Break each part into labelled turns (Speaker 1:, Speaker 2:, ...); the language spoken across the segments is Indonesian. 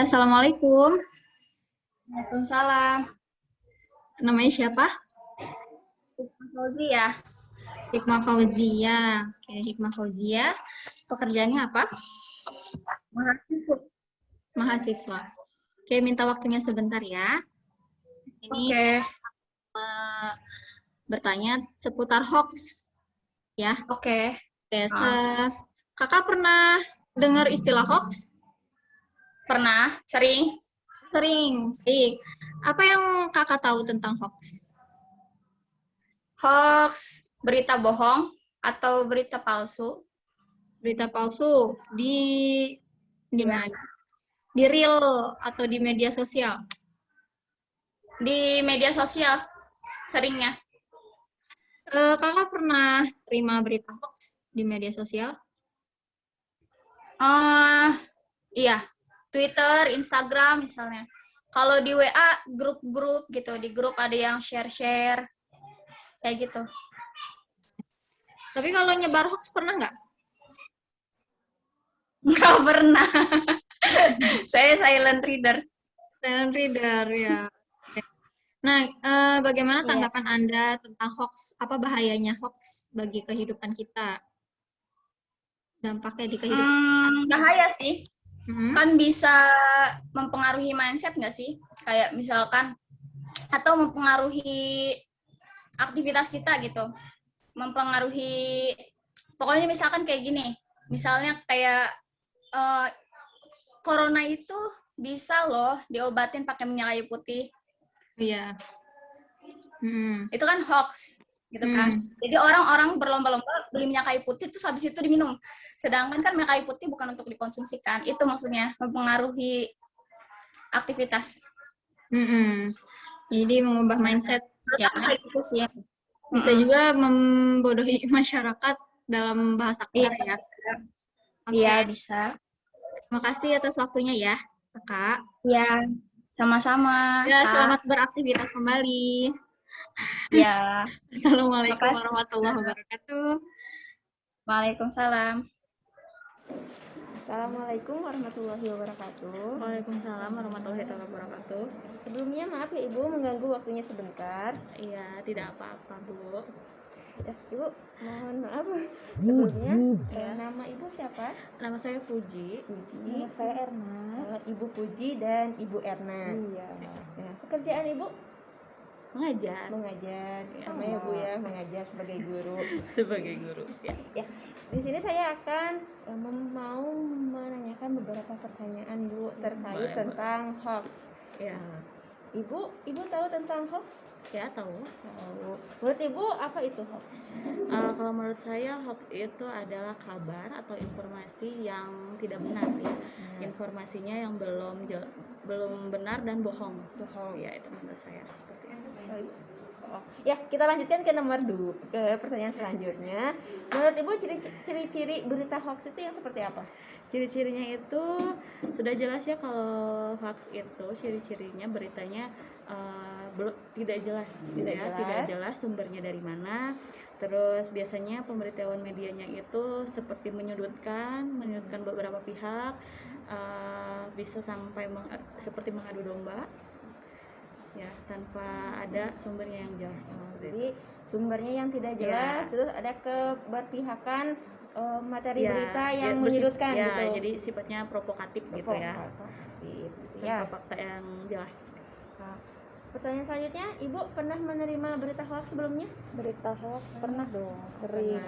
Speaker 1: Assalamualaikum.
Speaker 2: Waalaikumsalam.
Speaker 1: Namanya siapa?
Speaker 2: Fauzi ya.
Speaker 1: Hikmah Fauzia. Oke, Hikmah Fauzia. Pekerjaannya apa?
Speaker 2: Mahasiswa.
Speaker 1: Mahasiswa. Oke, minta waktunya sebentar ya. Ini
Speaker 2: Oke.
Speaker 1: bertanya seputar hoax. Ya.
Speaker 2: Oke.
Speaker 1: Oke, kakak pernah dengar istilah hoax?
Speaker 2: Pernah, sering.
Speaker 1: Sering. Baik. Apa yang kakak tahu tentang hoax?
Speaker 2: Hoax, berita bohong atau berita palsu.
Speaker 1: Berita palsu di mana? Di real atau di media sosial?
Speaker 2: Di media sosial, seringnya.
Speaker 1: Kakak pernah terima berita hoax di media sosial?
Speaker 2: Iya, Twitter, Instagram misalnya. Kalau di WA, grup-grup gitu. Di grup ada yang share-share, kayak gitu.
Speaker 1: Tapi kalau nyebar hoax pernah nggak?
Speaker 2: Nggak pernah. Saya silent reader.
Speaker 1: Silent reader, ya. Nah, bagaimana tanggapan Anda tentang hoax? Apa bahayanya hoax bagi kehidupan kita? Dampaknya di kehidupan.
Speaker 2: Bahaya sih. Kan bisa mempengaruhi mindset nggak sih? Kayak misalkan, atau mempengaruhi aktivitas kita gitu. Mempengaruhi, pokoknya misalkan kayak gini. Misalnya kayak corona itu bisa loh diobatin pakai minyak kayu putih.
Speaker 1: Iya.
Speaker 2: Itu kan hoax gitu kan. Jadi orang-orang berlomba-lomba beli minyak kayu putih terus habis itu diminum. Sedangkan kan minyak kayu putih bukan untuk dikonsumsikan. Itu maksudnya mempengaruhi aktivitas.
Speaker 1: Jadi mengubah mindset ya.
Speaker 2: Itu sih.
Speaker 1: Bisa juga membodohi masyarakat dalam bahasa kasar ya.
Speaker 2: Iya, bisa.
Speaker 1: Terima kasih atas waktunya ya, Kakak.
Speaker 2: Iya, sama-sama.
Speaker 1: Ya,
Speaker 2: Kak.
Speaker 1: selamat beraktivitas kembali.
Speaker 2: Ya.
Speaker 1: Assalamualaikum warahmatullahi wabarakatuh.
Speaker 2: Waalaikumsalam.
Speaker 3: Assalamualaikum warahmatullahi wabarakatuh.
Speaker 1: Waalaikumsalam warahmatullahi wabarakatuh.
Speaker 3: Sebelumnya maaf ya Ibu mengganggu waktunya sebentar.
Speaker 1: Iya, tidak apa-apa Bu.
Speaker 3: Ya, Ibu mohon maaf. Sebelumnya nama Ibu siapa?
Speaker 1: Nama saya Puji.
Speaker 3: Nama saya Erna. Ibu Puji dan Ibu Erna.
Speaker 1: Iya.
Speaker 3: Nah, pekerjaan Ibu?
Speaker 1: Mengajar.
Speaker 3: Sama ya Bu ya, mengajar sebagai guru.
Speaker 1: Sebagai guru.
Speaker 3: Ya. Di sini saya akan mau menanyakan beberapa pertanyaan Bu terkait tentang hoax.
Speaker 1: Ya.
Speaker 3: Ibu tahu tentang hoax?
Speaker 1: Ya, tahu.
Speaker 3: Menurut Ibu apa itu hoax?
Speaker 1: Kalau menurut saya hoax itu adalah kabar atau informasi yang tidak benar ya. Informasinya yang belum benar dan bohong. Ya, itu menurut saya seperti itu.
Speaker 3: Ya, kita lanjutkan ke pertanyaan selanjutnya. Menurut Ibu ciri-ciri berita hoax itu yang seperti apa?
Speaker 1: Ciri-cirinya itu sudah jelas ya, kalau hoax itu ciri-cirinya beritanya tidak jelas sumbernya dari mana. Terus biasanya pemberitahuan medianya itu seperti menyudutkan beberapa pihak, bisa sampai seperti mengadu domba ya, tanpa ada sumbernya yang jelas.
Speaker 3: Jadi sumbernya yang tidak jelas, terus ada keberpihakan materi berita yang menyudutkan gitu.
Speaker 1: Jadi sifatnya provokatif gitu ya. Tanpa fakta yang jelas.
Speaker 3: Pertanyaan selanjutnya, Ibu pernah menerima berita hoax sebelumnya?
Speaker 4: Berita hoax pernah dong,
Speaker 3: sering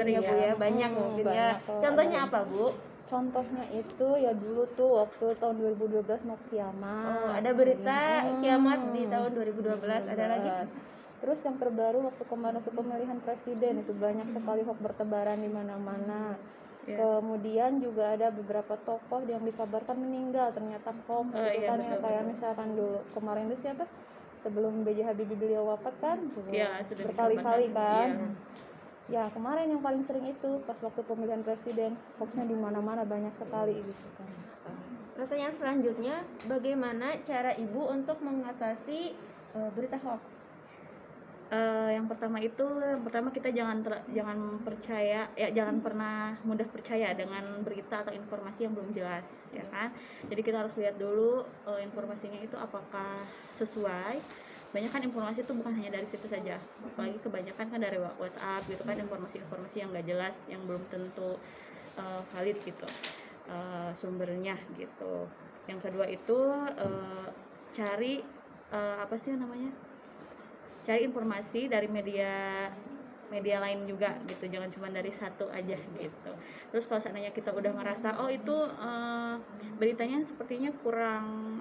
Speaker 3: ya Bu ya, banyak mungkin ya. Contohnya apa Bu?
Speaker 4: Contohnya itu ya dulu tuh waktu tahun 2012 mau kiamat.
Speaker 3: Ada berita kiamat di tahun 2012, ada lagi?
Speaker 4: Terus yang terbaru waktu kemarin pemilihan presiden itu banyak sekali hoax bertebaran di mana-mana. Kemudian juga ada beberapa tokoh yang dikabarkan meninggal, ternyata hoax gitu kan ya. Kayak misalkan dulu kemarin itu siapa? Sebelum B.J. Habibie beliau wafat kan, berkali-kali kan. Ya kemarin yang paling sering itu pas waktu pemilihan presiden, hoaxnya di mana-mana banyak sekali gitu kan.
Speaker 3: Pertanyaan selanjutnya, bagaimana cara Ibu untuk mengatasi berita hoax?
Speaker 1: Yang pertama kita jangan percaya ya, jangan pernah mudah percaya dengan berita atau informasi yang belum jelas, ya kan. Jadi kita harus lihat dulu informasinya itu apakah sesuai. Banyak kan informasi itu bukan hanya dari situ saja, apalagi kebanyakan kan dari WhatsApp gitu kan, informasi-informasi yang nggak jelas, yang belum tentu valid gitu sumbernya gitu. Yang kedua itu cari cari informasi dari media lain juga gitu, jangan cuma dari satu aja gitu. Terus kalau seandainya kita udah ngerasa itu beritanya sepertinya kurang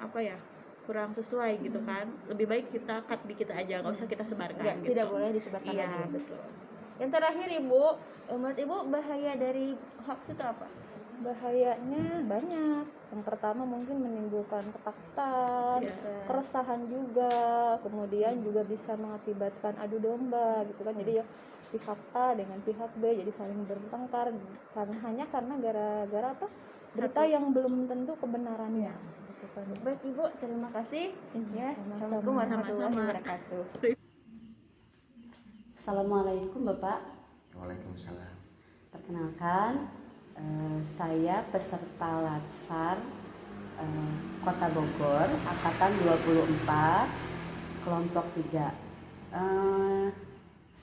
Speaker 1: sesuai gitu kan, lebih baik kita cut di kita aja, nggak usah kita sebarkan gitu.
Speaker 3: Tidak boleh disebarkan
Speaker 1: Iya,
Speaker 3: lagi.
Speaker 1: betul.
Speaker 3: Yang terakhir Ibu, menurut Ibu bahaya dari hoax itu apa?
Speaker 4: Bahayanya banyak. Yang pertama mungkin menimbulkan ketakutan, keresahan juga, kemudian juga bisa mengakibatkan adu domba gitu kan. Jadi ya pihak A dengan pihak B jadi saling bertengkar hanya karena gara-gara apa? Berita yang belum tentu kebenarannya. Gitu kan.
Speaker 3: Baik Ibu, terima kasih. Ya,
Speaker 4: Sama-sama.
Speaker 3: Assalamualaikum warahmatullahi wabarakatuh.
Speaker 5: Assalamualaikum Bapak.
Speaker 6: Waalaikumsalam.
Speaker 5: Perkenalkan, saya peserta Latsar Kota Bogor, Angkatan 24, kelompok 3.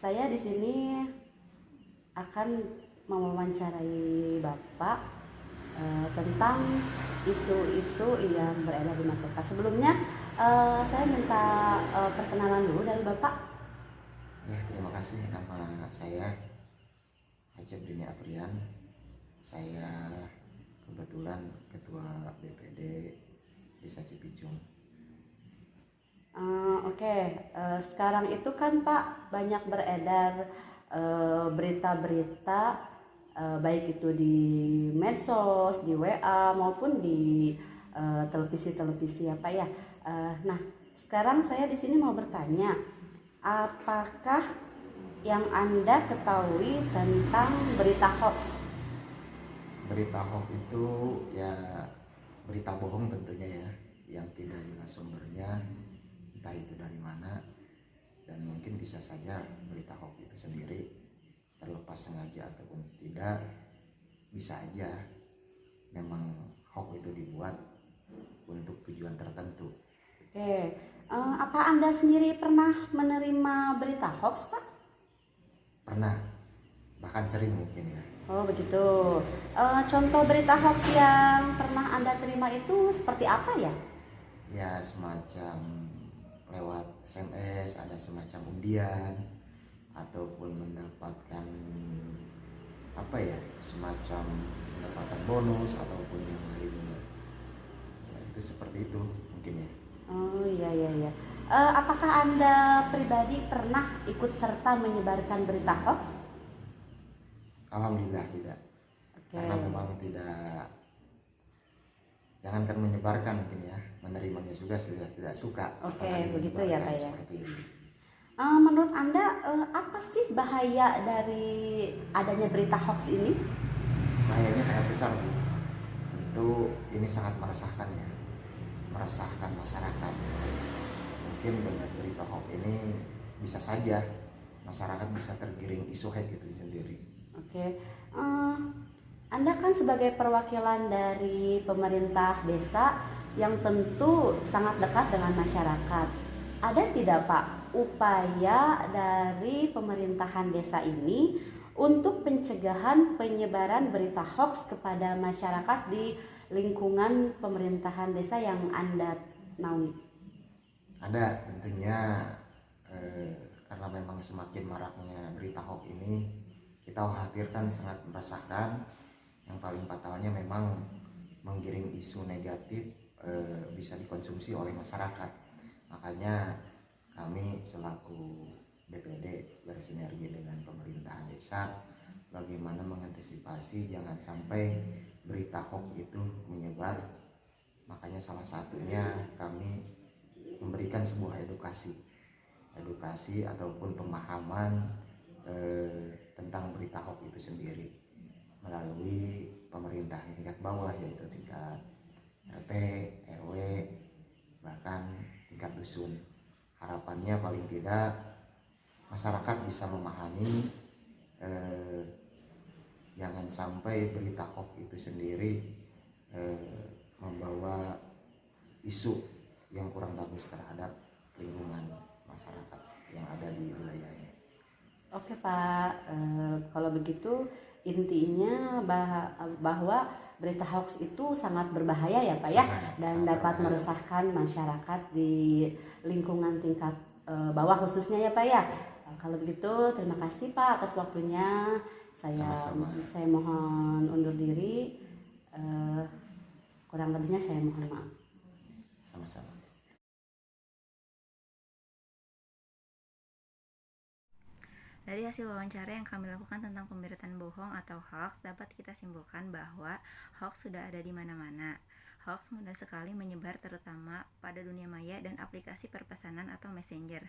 Speaker 5: Saya di sini akan mewawancarai Bapak tentang isu-isu yang beredar di masyarakat. Sebelumnya saya minta perkenalan dulu dari Bapak.
Speaker 6: Ya, terima kasih. Nama saya Ajab Dini Aprian. Saya kebetulan Ketua BPD Desa Cipicung.
Speaker 5: Oke. Sekarang itu kan Pak banyak beredar berita-berita baik itu di medsos, di WA maupun di televisi-televisi apa ya. Nah, sekarang saya di sini mau bertanya, apakah yang Anda ketahui tentang berita hoax?
Speaker 6: Berita hoax itu ya berita bohong tentunya ya, yang tidak jelas sumbernya, entah itu dari mana, dan mungkin bisa saja berita hoax itu sendiri terlepas sengaja ataupun tidak, bisa aja memang hoax itu dibuat untuk tujuan tertentu.
Speaker 5: Oke, apa Anda sendiri pernah menerima berita hoax, Pak?
Speaker 6: Pernah, bahkan sering mungkin ya.
Speaker 5: Oh begitu. Contoh berita hoax yang pernah Anda terima itu seperti apa ya?
Speaker 6: Ya semacam lewat SMS, ada semacam undian, ataupun mendapatkan semacam mendapatkan bonus ataupun yang lainnya. Ya itu seperti itu mungkin ya.
Speaker 5: Oh iya. Apakah Anda pribadi pernah ikut serta menyebarkan berita hoax?
Speaker 6: Alhamdulillah tidak. Karena memang tidak, jangankan menyebarkan mungkin ya, menerimanya juga sudah tidak suka.
Speaker 5: Oke, begitu ya Pak ya.
Speaker 6: Seperti ini.
Speaker 5: Menurut Anda apa sih bahaya dari adanya berita hoax ini?
Speaker 6: Bahayanya sangat besar, Bu. Tentu ini sangat meresahkan ya, meresahkan masyarakat. Mungkin dengan berita hoax ini bisa saja masyarakat bisa tergiring isu hate itu sendiri.
Speaker 5: Oke, Anda kan sebagai perwakilan dari pemerintah desa yang tentu sangat dekat dengan masyarakat. Ada tidak Pak upaya dari pemerintahan desa ini untuk pencegahan penyebaran berita hoax kepada masyarakat di lingkungan pemerintahan desa yang Anda naungi?
Speaker 6: Ada tentunya, karena memang semakin maraknya berita hoax ini, kita khawatirkan sangat meresahkan. Yang paling fatalnya memang menggiring isu negatif bisa dikonsumsi oleh masyarakat. Makanya kami selaku BPD bersinergi dengan pemerintahan desa bagaimana mengantisipasi jangan sampai berita hoax itu menyebar. Makanya salah satunya kami memberikan sebuah edukasi ataupun pemahaman tentang berita hoax itu sendiri melalui pemerintahan tingkat bawah, yaitu tingkat RT, RW, bahkan tingkat dusun. Harapannya paling tidak masyarakat bisa memahami, jangan sampai berita hoax itu sendiri membawa isu yang kurang bagus terhadap lingkungan masyarakat yang ada di wilayahnya.
Speaker 5: Oke Pak, kalau begitu intinya bahwa berita hoax itu sangat berbahaya ya Pak ya, dan dapat meresahkan masyarakat di lingkungan tingkat bawah khususnya ya Pak ya. Kalau begitu terima kasih Pak atas waktunya. Saya mohon undur diri. Kurang lebihnya saya mohon maaf.
Speaker 6: Sama-sama.
Speaker 7: Dari hasil wawancara yang kami lakukan tentang pemberitaan bohong atau hoax, dapat kita simpulkan bahwa hoax sudah ada di mana-mana. Hoax mudah sekali menyebar terutama pada dunia maya dan aplikasi perpesanan atau messenger.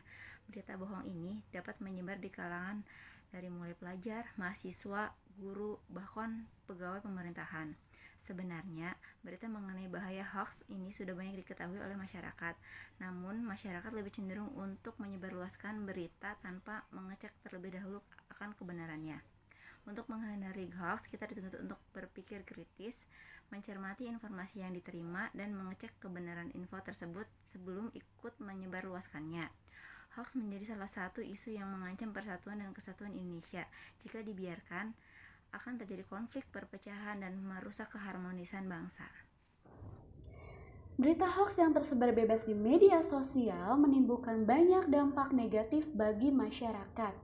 Speaker 7: Berita bohong ini dapat menyebar di kalangan dari mulai pelajar, mahasiswa, guru, bahkan pegawai pemerintahan. Sebenarnya, berita mengenai bahaya hoax ini sudah banyak diketahui oleh masyarakat. Namun, masyarakat lebih cenderung untuk menyebarluaskan berita tanpa mengecek terlebih dahulu akan kebenarannya. Untuk menghindari hoax, kita dituntut untuk berpikir kritis, mencermati informasi yang diterima, dan mengecek kebenaran info tersebut sebelum ikut menyebarluaskannya. Hoax menjadi salah satu isu yang mengancam persatuan dan kesatuan Indonesia. Jika dibiarkan, akan terjadi konflik, perpecahan, dan merusak keharmonisan bangsa.
Speaker 8: Berita hoax yang tersebar bebas di media sosial menimbulkan banyak dampak negatif bagi masyarakat.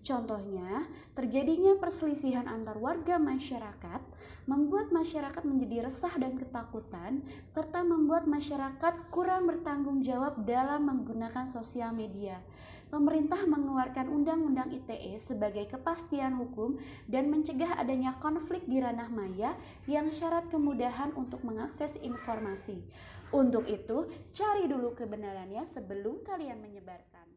Speaker 8: Contohnya, terjadinya perselisihan antar warga masyarakat membuat masyarakat menjadi resah dan ketakutan, serta membuat masyarakat kurang bertanggung jawab dalam menggunakan sosial media. Pemerintah mengeluarkan Undang-Undang ITE sebagai kepastian hukum dan mencegah adanya konflik di ranah maya yang syarat kemudahan untuk mengakses informasi. Untuk itu, cari dulu kebenarannya sebelum kalian menyebarkan.